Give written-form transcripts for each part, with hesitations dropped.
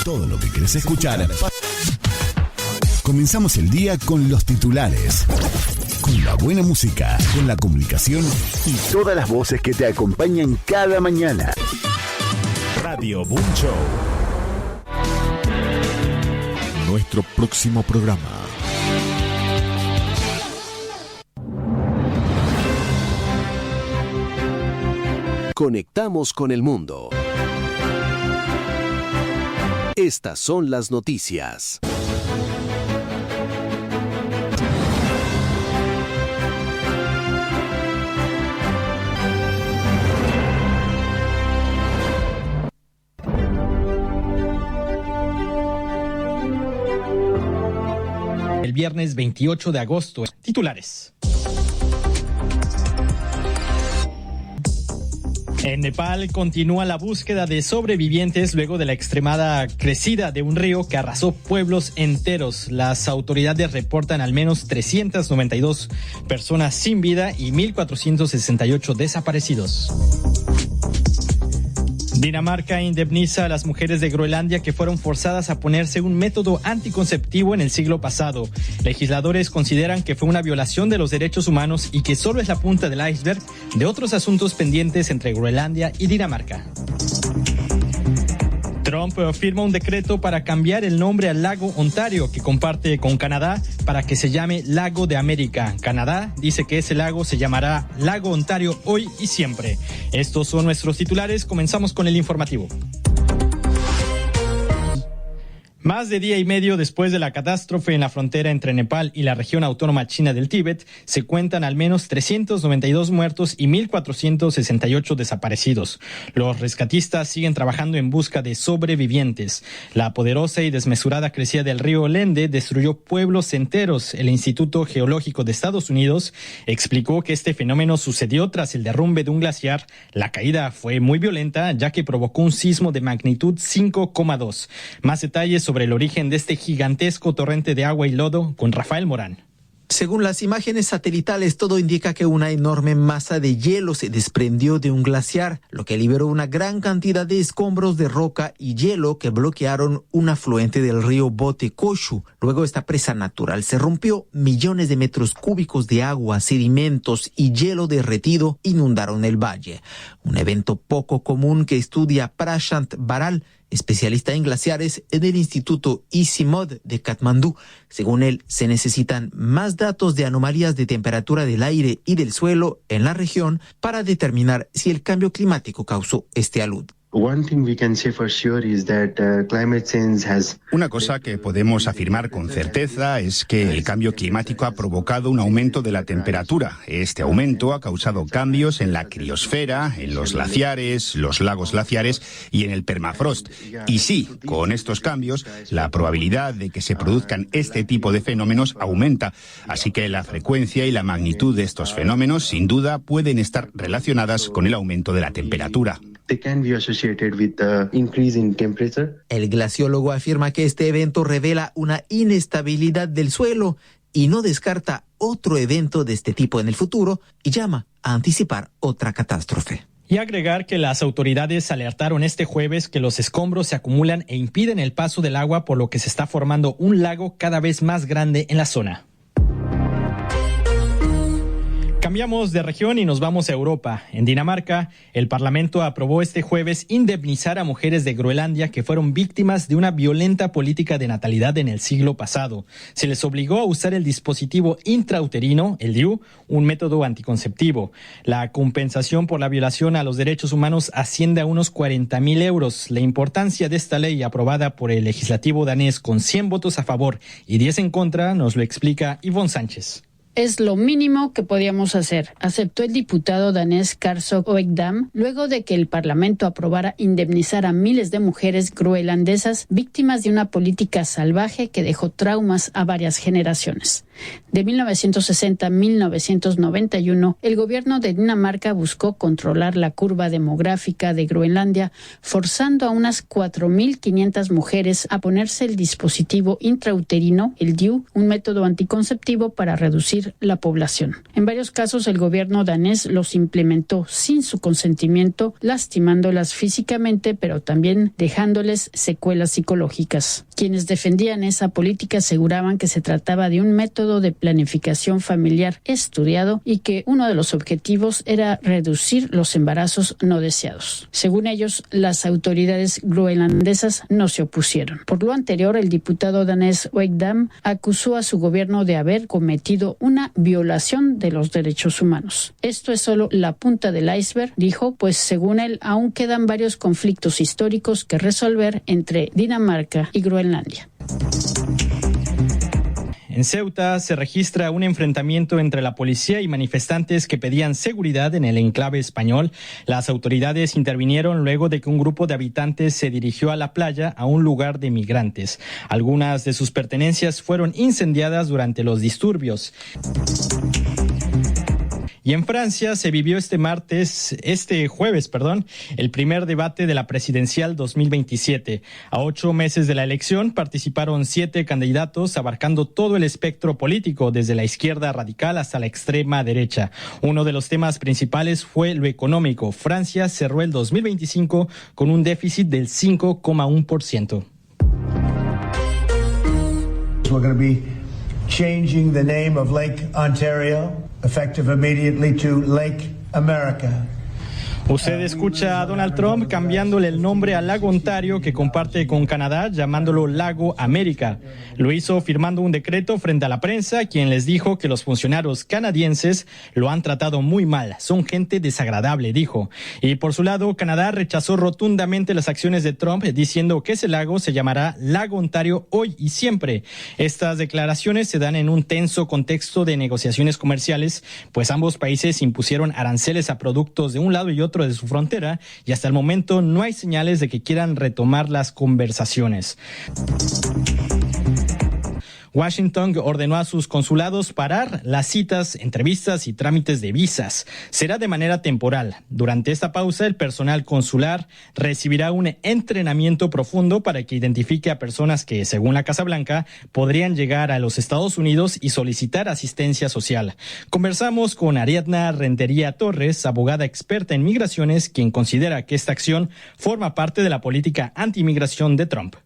Todo lo que querés escuchar. Comenzamos el día con los titulares, con la buena música, con la comunicación y todas las voces que te acompañan cada mañana. Radio Boom Show. Nuestro próximo programa. Conectamos con el mundo. Estas son las noticias. El viernes 28 de agosto. Titulares. En Nepal continúa la búsqueda de sobrevivientes luego de la extremada crecida de un río que arrasó pueblos enteros. Las autoridades reportan al menos 392 personas sin vida y 1.468 desaparecidos. Dinamarca indemniza a las mujeres de Groenlandia que fueron forzadas a ponerse un método anticonceptivo en el siglo pasado. Legisladores consideran que fue una violación de los derechos humanos y que solo es la punta del iceberg de otros asuntos pendientes entre Groenlandia y Dinamarca. Trump firma un decreto para cambiar el nombre al lago Ontario, que comparte con Canadá, para que se llame Lago de América. Canadá dice que ese lago se llamará Lago Ontario hoy y siempre. Estos son nuestros titulares. Comenzamos con el informativo. Más de día y medio después de la catástrofe en la frontera entre Nepal y la región autónoma china del Tíbet, se cuentan al menos 392 muertos y 1.468 desaparecidos. Los rescatistas siguen trabajando en busca de sobrevivientes. La poderosa y desmesurada crecida del río Lende destruyó pueblos enteros. El Instituto Geológico de Estados Unidos explicó que este fenómeno sucedió tras el derrumbe de un glaciar. La caída fue muy violenta, ya que provocó un sismo de magnitud 5,2. Más detalles sobre el origen de este gigantesco torrente de agua y lodo con Rafael Morán. Según las imágenes satelitales, todo indica que una enorme masa de hielo se desprendió de un glaciar, lo que liberó una gran cantidad de escombros de roca y hielo que bloquearon un afluente del río Botekoshu. Luego esta presa natural se rompió. Millones de metros cúbicos de agua, sedimentos y hielo derretido inundaron el valle. Un evento poco común que estudia Prashant Baral, especialista en glaciares en el Instituto ICIMOD de Katmandú. Según él, se necesitan más datos de anomalías de temperatura del aire y del suelo en la región para determinar si el cambio climático causó este alud. Una cosa que podemos afirmar con certeza es que el cambio climático ha provocado un aumento de la temperatura. Este aumento ha causado cambios en la criosfera, en los glaciares, los lagos glaciares y en el permafrost. Y sí, con estos cambios, la probabilidad de que se produzcan este tipo de fenómenos aumenta. Así que la frecuencia y la magnitud de estos fenómenos, sin duda, pueden estar relacionadas con el aumento de la temperatura. El glaciólogo afirma que este evento revela una inestabilidad del suelo y no descarta otro evento de este tipo en el futuro y llama a anticipar otra catástrofe. Y agregar que las autoridades alertaron este jueves que los escombros se acumulan e impiden el paso del agua, por lo que se está formando un lago cada vez más grande en la zona. Cambiamos de región y nos vamos a Europa. En Dinamarca, el Parlamento aprobó este jueves indemnizar a mujeres de Groenlandia que fueron víctimas de una violenta política de natalidad en el siglo pasado. Se les obligó a usar el dispositivo intrauterino, el DIU, un método anticonceptivo. La compensación por la violación a los derechos humanos asciende a unos 40.000 euros. La importancia de esta ley aprobada por el legislativo danés con 100 votos a favor y 10 en contra nos lo explica Ivonne Sánchez. Es lo mínimo que podíamos hacer, aceptó el diputado danés Karsok Oegdam, luego de que el Parlamento aprobara indemnizar a miles de mujeres groenlandesas víctimas de una política salvaje que dejó traumas a varias generaciones. De 1960 a 1991, el gobierno de Dinamarca buscó controlar la curva demográfica de Groenlandia, forzando a unas 4.500 mujeres a ponerse el dispositivo intrauterino, el DIU, un método anticonceptivo para reducir reducir la población. En varios casos, el gobierno danés los implementó sin su consentimiento, lastimándolas físicamente, pero también dejándoles secuelas psicológicas. Quienes defendían esa política aseguraban que se trataba de un método de planificación familiar estudiado y que uno de los objetivos era reducir los embarazos no deseados. Según ellos, las autoridades groenlandesas no se opusieron. Por lo anterior, el diputado danés Oekdam acusó a su gobierno de haber cometido una violación de los derechos humanos. Esto es solo la punta del iceberg, dijo, pues según él aún quedan varios conflictos históricos que resolver entre Dinamarca y Groenlandia. En Ceuta se registra un enfrentamiento entre la policía y manifestantes que pedían seguridad en el enclave español. Las autoridades intervinieron luego de que un grupo de habitantes se dirigió a la playa, a un lugar de migrantes. Algunas de sus pertenencias fueron incendiadas durante los disturbios. Y en Francia se vivió este jueves, el primer debate de la presidencial 2027. A 8 meses de la elección participaron 7 candidatos abarcando todo el espectro político, desde la izquierda radical hasta la extrema derecha. Uno de los temas principales fue lo económico. Francia cerró el 2025 con un déficit del 5,1%. We're going to be changing the name of Lake Ontario, effective immediately, to Lake America. Usted escucha a Donald Trump cambiándole el nombre al lago Ontario que comparte con Canadá, llamándolo Lago América. Lo hizo firmando un decreto frente a la prensa, quien les dijo que los funcionarios canadienses lo han tratado muy mal. Son gente desagradable, dijo. Y por su lado, Canadá rechazó rotundamente las acciones de Trump, diciendo que ese lago se llamará Lago Ontario hoy y siempre. Estas declaraciones se dan en un tenso contexto de negociaciones comerciales, pues ambos países impusieron aranceles a productos de un lado y otro de su frontera, y hasta el momento no hay señales de que quieran retomar las conversaciones. Washington ordenó a sus consulados parar las citas, entrevistas y trámites de visas. Será de manera temporal. Durante esta pausa, el personal consular recibirá un entrenamiento profundo para que identifique a personas que, según la Casa Blanca, podrían llegar a los Estados Unidos y solicitar asistencia social. Conversamos con Ariadna Rentería Torres, abogada experta en migraciones, quien considera que esta acción forma parte de la política anti-inmigración de Trump.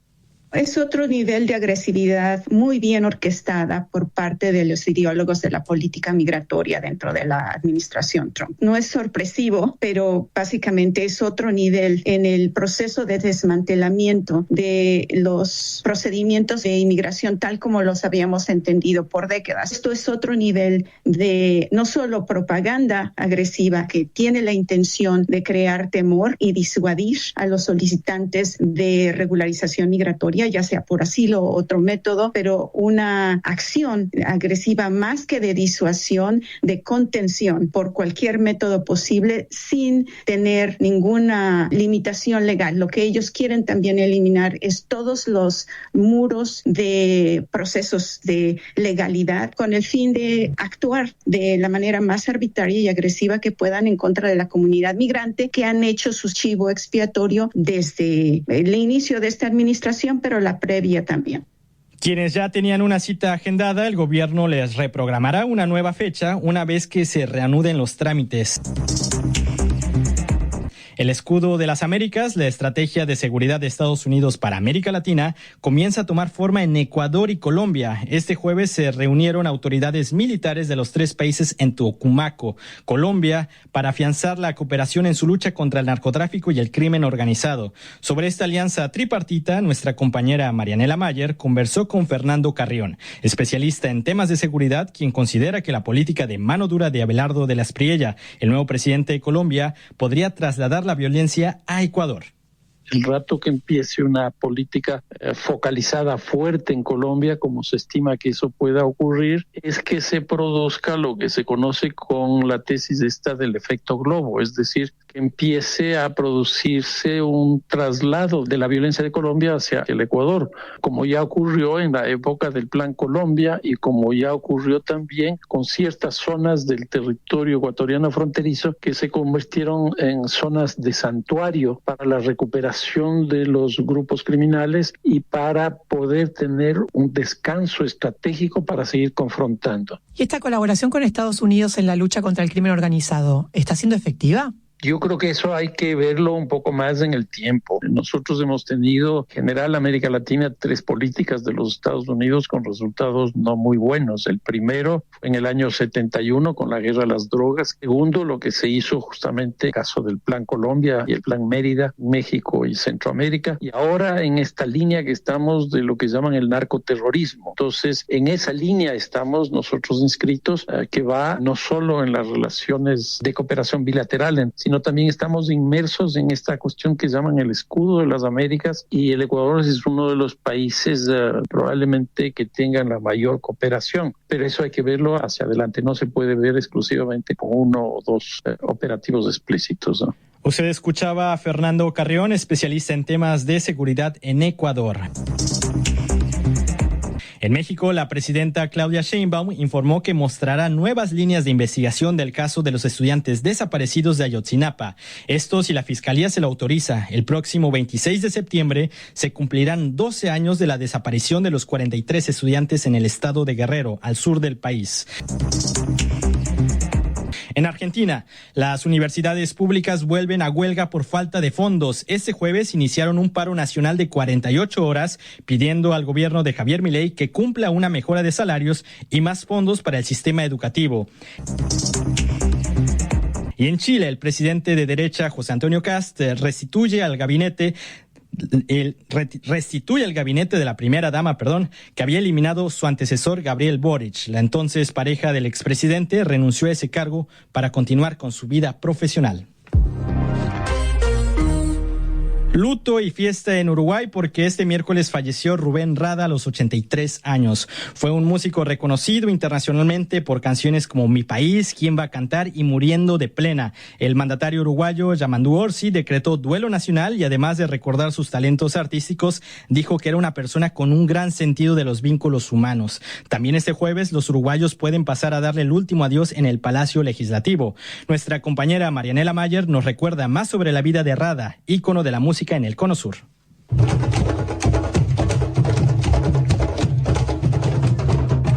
Es otro nivel de agresividad muy bien orquestada por parte de los ideólogos de la política migratoria dentro de la administración Trump. No es sorpresivo, pero básicamente es otro nivel en el proceso de desmantelamiento de los procedimientos de inmigración tal como los habíamos entendido por décadas. Esto es otro nivel de no solo propaganda agresiva que tiene la intención de crear temor y disuadir a los solicitantes de regularización migratoria, ya sea por asilo o otro método, pero una acción agresiva más que de disuasión, de contención por cualquier método posible sin tener ninguna limitación legal. Lo que ellos quieren también eliminar es todos los muros de procesos de legalidad con el fin de actuar de la manera más arbitraria y agresiva que puedan en contra de la comunidad migrante que han hecho su chivo expiatorio desde el inicio de esta administración, pero la previa también. Quienes ya tenían una cita agendada, el gobierno les reprogramará una nueva fecha una vez que se reanuden los trámites. El escudo de las Américas, la estrategia de seguridad de Estados Unidos para América Latina, comienza a tomar forma en Ecuador y Colombia. Este jueves se reunieron autoridades militares de los 3 países en Tucumaco, Colombia, para afianzar la cooperación en su lucha contra el narcotráfico y el crimen organizado. Sobre esta alianza tripartita, nuestra compañera Marianela Mayer conversó con Fernando Carrión, especialista en temas de seguridad, quien considera que la política de mano dura de Abelardo de la Espriella, el nuevo presidente de Colombia, podría trasladar la violencia a Ecuador. El rato que empiece una política focalizada fuerte en Colombia, como se estima que eso pueda ocurrir, es que se produzca lo que se conoce con la tesis esta del efecto globo, es decir, que empiece a producirse un traslado de la violencia de Colombia hacia el Ecuador, como ya ocurrió en la época del Plan Colombia y como ya ocurrió también con ciertas zonas del territorio ecuatoriano fronterizo que se convirtieron en zonas de santuario para la recuperación erradicación de los grupos criminales y para poder tener un descanso estratégico para seguir confrontando. ¿Y esta colaboración con Estados Unidos en la lucha contra el crimen organizado está siendo efectiva? Yo creo que eso hay que verlo un poco más en el tiempo. Nosotros hemos tenido, en general, América Latina, 3 políticas de los Estados Unidos con resultados no muy buenos. El primero fue en el año 71 con la guerra a las drogas. Segundo, lo que se hizo justamente en el caso del Plan Colombia y el Plan Mérida, México y Centroamérica. Y ahora en esta línea que estamos de lo que llaman el narcoterrorismo. Entonces, en esa línea estamos nosotros inscritos, que va no solo en las relaciones de cooperación bilateral, sino también estamos inmersos en esta cuestión que llaman el escudo de las Américas, y el Ecuador es uno de los países probablemente que tengan la mayor cooperación, pero eso hay que verlo hacia adelante, no se puede ver exclusivamente con 1 o 2 operativos explícitos, ¿no? Usted escuchaba a Fernando Carrión, especialista en temas de seguridad en Ecuador. En México, la presidenta Claudia Sheinbaum informó que mostrará nuevas líneas de investigación del caso de los estudiantes desaparecidos de Ayotzinapa. Esto si la Fiscalía se lo autoriza. El próximo 26 de septiembre se cumplirán 12 años de la desaparición de los 43 estudiantes en el estado de Guerrero, al sur del país. En Argentina, las universidades públicas vuelven a huelga por falta de fondos. Este jueves iniciaron un paro nacional de 48 horas pidiendo al gobierno de Javier Milei que cumpla una mejora de salarios y más fondos para el sistema educativo. Y en Chile, el presidente de derecha, José Antonio Kast, restituye al gabinete de la primera dama, que había eliminado su antecesor Gabriel Boric. La entonces pareja del expresidente renunció a ese cargo para continuar con su vida profesional. Luto y fiesta en Uruguay porque este miércoles falleció Rubén Rada a los 83 años. Fue un músico reconocido internacionalmente por canciones como Mi País, ¿Quién va a cantar? Y Muriendo de Plena. El mandatario uruguayo Yamandu Orsi decretó duelo nacional y además de recordar sus talentos artísticos, dijo que era una persona con un gran sentido de los vínculos humanos. También este jueves los uruguayos pueden pasar a darle el último adiós en el Palacio Legislativo. Nuestra compañera Marianela Mayer nos recuerda más sobre la vida de Rada, ícono de la música en el Cono Sur.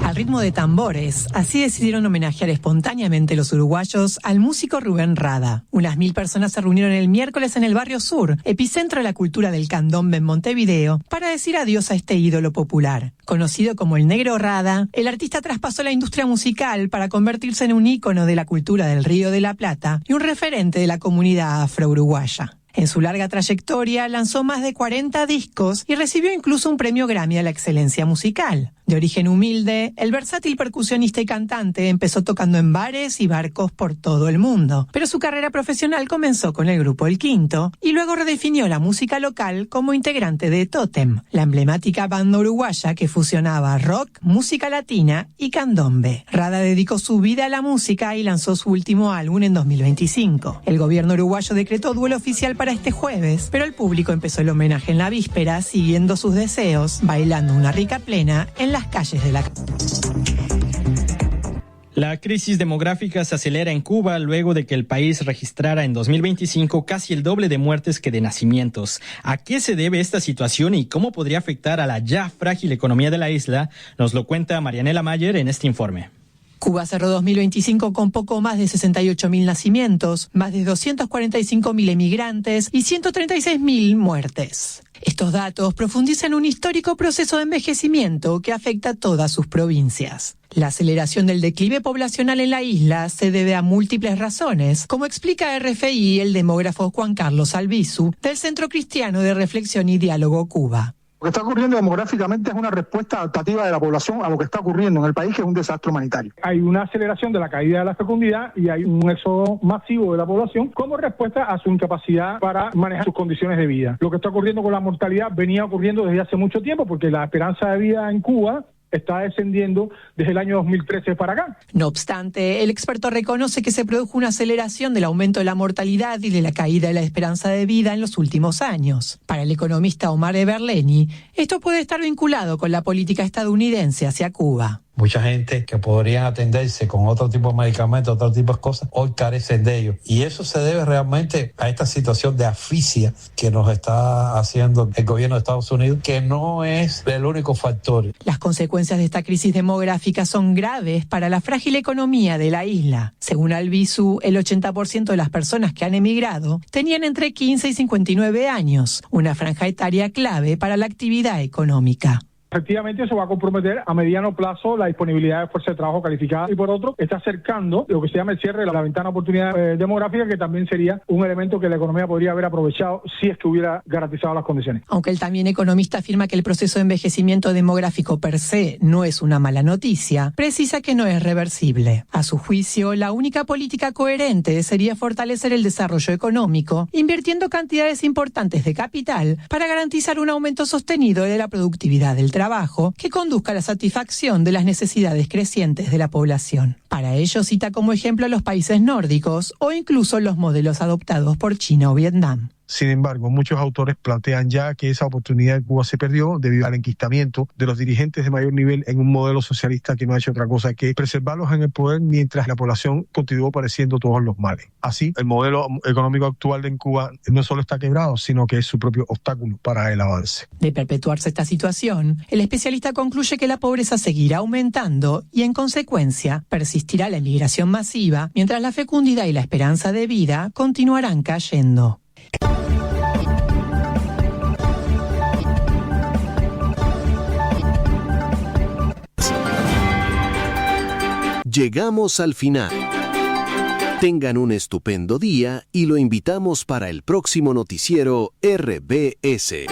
Al ritmo de tambores, así decidieron homenajear espontáneamente los uruguayos al músico Rubén Rada. Unas 1000 personas se reunieron el miércoles en el Barrio Sur, epicentro de la cultura del candombe en Montevideo, para decir adiós a este ídolo popular. Conocido como el Negro Rada, el artista traspasó la industria musical para convertirse en un ícono de la cultura del Río de la Plata y un referente de la comunidad afro-uruguaya. En su larga trayectoria lanzó más de 40 discos y recibió incluso un premio Grammy a la excelencia musical. De origen humilde, el versátil percusionista y cantante empezó tocando en bares y barcos por todo el mundo, pero su carrera profesional comenzó con el grupo El Quinto y luego redefinió la música local como integrante de Tótem, la emblemática banda uruguaya que fusionaba rock, música latina y candombe. Rada dedicó su vida a la música y lanzó su último álbum en 2025. El gobierno uruguayo decretó duelo oficial para este jueves, pero el público empezó el homenaje en la víspera siguiendo sus deseos, bailando una rica plena en las calles de la... La crisis demográfica se acelera en Cuba luego de que el país registrara en 2025 casi el doble de muertes que de nacimientos. ¿A qué se debe esta situación y cómo podría afectar a la ya frágil economía de la isla? Nos lo cuenta Marianela Mayer en este informe. Cuba cerró 2025 con poco más de 68.000 nacimientos, más de 245.000 emigrantes y 136.000 muertes. Estos datos profundizan un histórico proceso de envejecimiento que afecta a todas sus provincias. La aceleración del declive poblacional en la isla se debe a múltiples razones, como explica RFI el demógrafo Juan Carlos Albizu, del Centro Cristiano de Reflexión y Diálogo Cuba. Lo que está ocurriendo demográficamente es una respuesta adaptativa de la población a lo que está ocurriendo en el país, que es un desastre humanitario. Hay una aceleración de la caída de la fecundidad y hay un éxodo masivo de la población como respuesta a su incapacidad para manejar sus condiciones de vida. Lo que está ocurriendo con la mortalidad venía ocurriendo desde hace mucho tiempo porque la esperanza de vida en Cuba está descendiendo desde el año 2013 para acá. No obstante, el experto reconoce que se produjo una aceleración del aumento de la mortalidad y de la caída de la esperanza de vida en los últimos años. Para el economista Omar Eberleni, esto puede estar vinculado con la política estadounidense hacia Cuba. Mucha gente que podrían atenderse con otro tipo de medicamentos, otro tipo de cosas, hoy carecen de ellos. Y eso se debe realmente a esta situación de asfixia que nos está haciendo el gobierno de Estados Unidos, que no es el único factor. Las consecuencias de esta crisis demográfica son graves para la frágil economía de la isla. Según Albizu, el 80% de las personas que han emigrado tenían entre 15 y 59 años, una franja etaria clave para la actividad económica. Efectivamente, eso va a comprometer a mediano plazo la disponibilidad de fuerza de trabajo calificada y por otro, está acercando lo que se llama el cierre de la ventana de oportunidad demográfica, que también sería un elemento que la economía podría haber aprovechado si es que hubiera garantizado las condiciones. Aunque el también economista afirma que el proceso de envejecimiento demográfico per se no es una mala noticia, precisa que no es reversible. A su juicio, la única política coherente sería fortalecer el desarrollo económico, invirtiendo cantidades importantes de capital para garantizar un aumento sostenido de la productividad del trabajo que conduzca a la satisfacción de las necesidades crecientes de la población. Para ello cita como ejemplo a los países nórdicos o incluso los modelos adoptados por China o Vietnam. Sin embargo, muchos autores plantean ya que esa oportunidad en Cuba se perdió debido al enquistamiento de los dirigentes de mayor nivel en un modelo socialista que no ha hecho otra cosa que preservarlos en el poder mientras la población continuó padeciendo todos los males. Así, el modelo económico actual en Cuba no solo está quebrado, sino que es su propio obstáculo para el avance. De perpetuarse esta situación, el especialista concluye que la pobreza seguirá aumentando y, en consecuencia, persistirá la emigración masiva, mientras la fecundidad y la esperanza de vida continuarán cayendo. Llegamos al final. Tengan un estupendo día y lo invitamos para el próximo noticiero RBS.